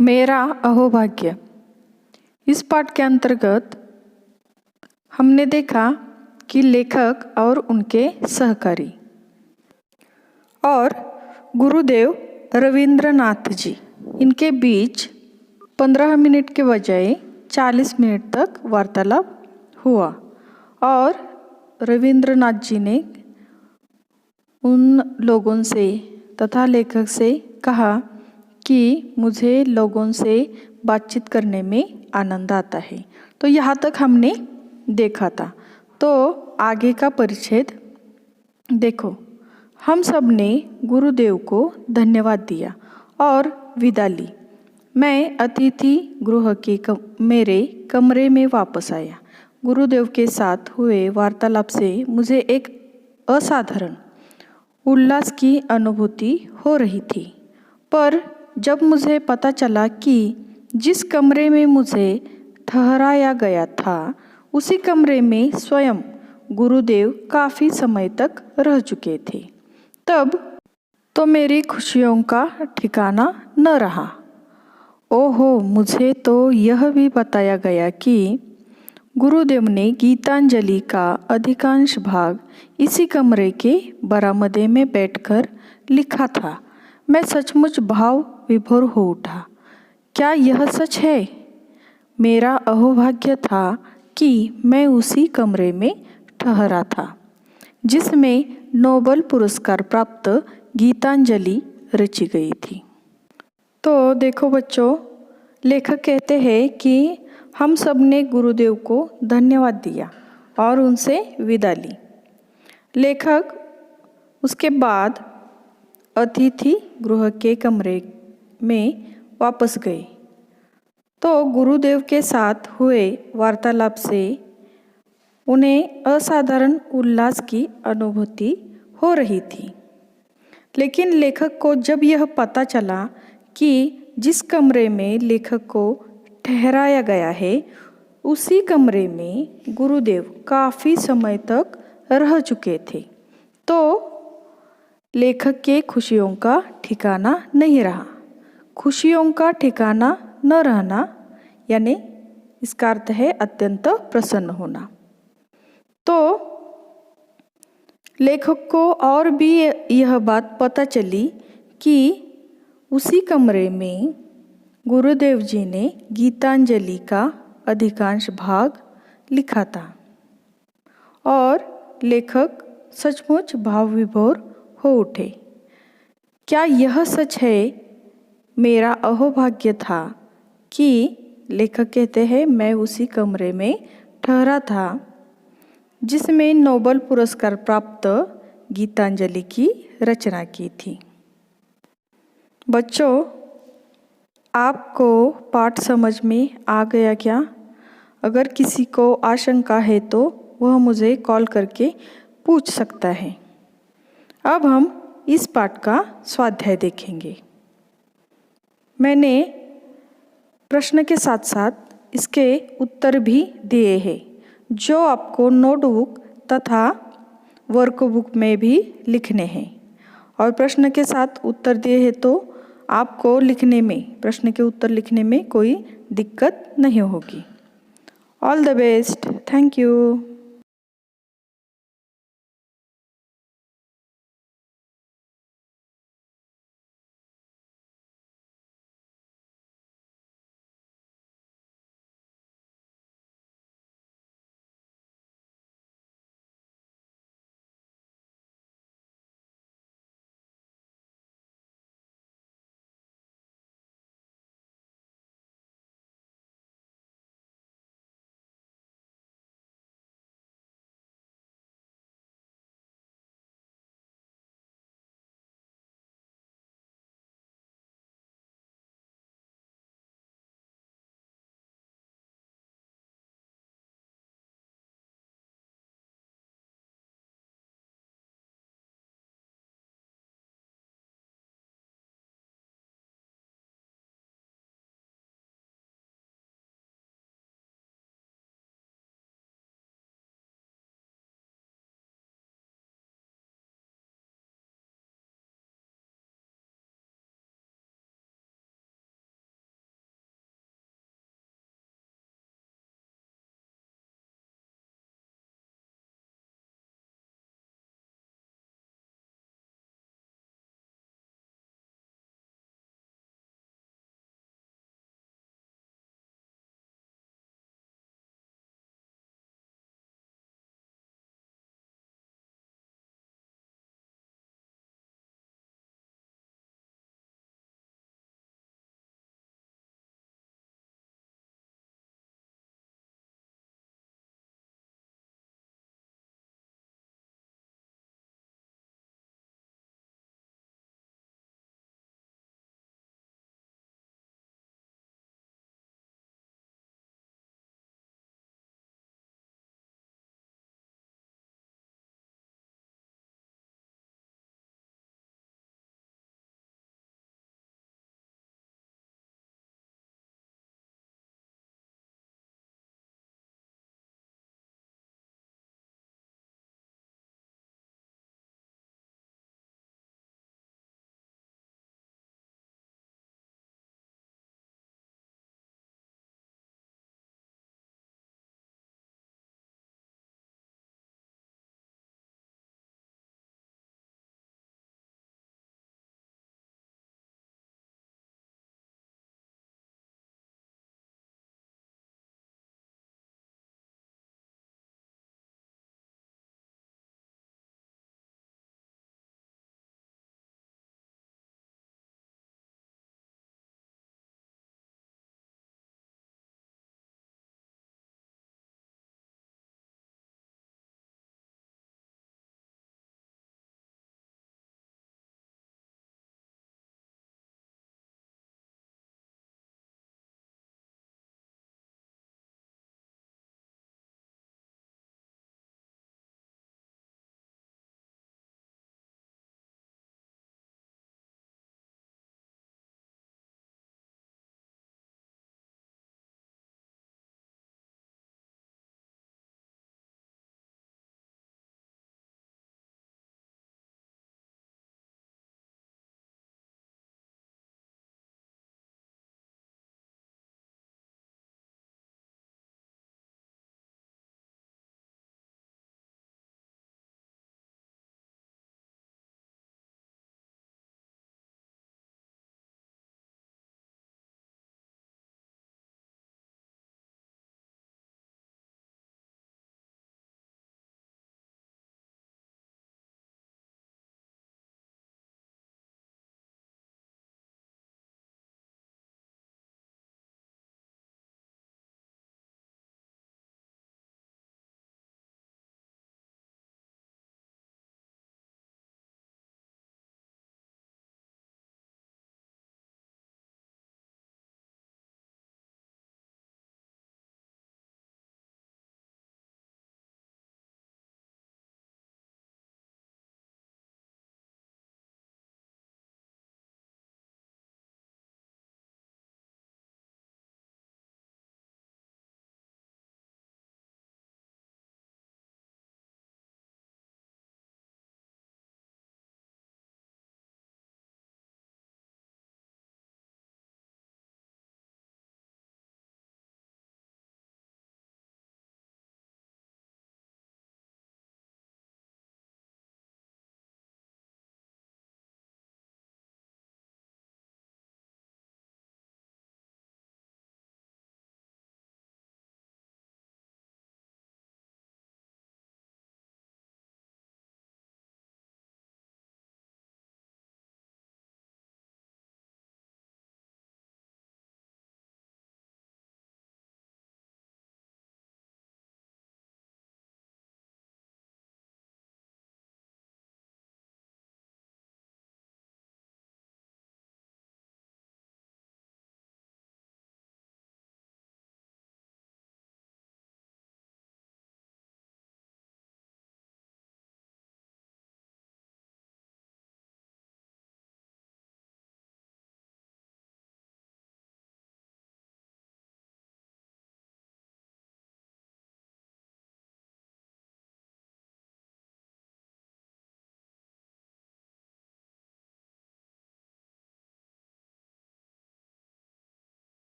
मेरा अहोभाग्य। इस पाठ के अंतर्गत हमने देखा कि लेखक और उनके सहकारी और गुरुदेव रविंद्रनाथ जी, इनके बीच 15 मिनट के बजाय 40 मिनट तक वार्तालाप हुआ और रविंद्रनाथ जी ने उन लोगों से तथा लेखक से कहा कि मुझे लोगों से बातचीत करने में आनंद आता है। तो यहाँ तक हमने देखा था। तो आगे का परिच्छेद देखो। हम सब ने गुरुदेव को धन्यवाद दिया और विदा ली। मैं अतिथि गृह के मेरे कमरे में वापस आया। गुरुदेव के साथ हुए वार्तालाप से मुझे एक असाधारण उल्लास की अनुभूति हो रही थी, पर जब मुझे पता चला कि जिस कमरे में मुझे ठहराया गया था, उसी कमरे में स्वयं गुरुदेव काफ़ी समय तक रह चुके थे, तब तो मेरी खुशियों का ठिकाना न रहा। ओहो, मुझे तो यह भी बताया गया कि गुरुदेव ने गीतांजलि का अधिकांश भाग इसी कमरे के बरामदे में बैठकर लिखा था। मैं सचमुच भाव विभोर हो उठा। क्या यह सच है? मेरा अहोभाग्य था कि मैं उसी कमरे में ठहरा था जिसमें नोबेल पुरस्कार प्राप्त गीतांजलि रची गई थी। तो देखो बच्चों, लेखक कहते हैं कि हम सब ने गुरुदेव को धन्यवाद दिया और उनसे विदा ली। लेखक उसके बाद अतिथि गृह के कमरे में वापस गए। तो गुरुदेव के साथ हुए वार्तालाप से उन्हें असाधारण उल्लास की अनुभूति हो रही थी। लेकिन लेखक को जब यह पता चला कि जिस कमरे में लेखक को ठहराया गया है, उसी कमरे में गुरुदेव काफ़ी समय तक रह चुके थे, तो लेखक के खुशियों का ठिकाना नहीं रहा। खुशियों का ठिकाना न रहना यानी इसका अर्थ है अत्यंत प्रसन्न होना। तो लेखक को और भी यह बात पता चली कि उसी कमरे में गुरुदेव जी ने गीतांजलि का अधिकांश भाग लिखा था और लेखक सचमुच भाव विभोर हो उठे। क्या यह सच है? मेरा अहोभाग्य था कि लेखक कहते हैं मैं उसी कमरे में ठहरा था जिसमें नोबेल पुरस्कार प्राप्त गीतांजलि की रचना की थी। बच्चों, आपको पाठ समझ में आ गया क्या? अगर किसी को आशंका है तो वह मुझे कॉल करके पूछ सकता है। अब हम इस पाठ का स्वाध्याय देखेंगे। मैंने प्रश्न के साथ साथ इसके उत्तर भी दिए हैं, जो आपको नोटबुक तथा वर्कबुक में भी लिखने हैं। और प्रश्न के साथ उत्तर दिए हैं तो आपको लिखने में, प्रश्न के उत्तर लिखने में कोई दिक्कत नहीं होगी। All the best. Thank you.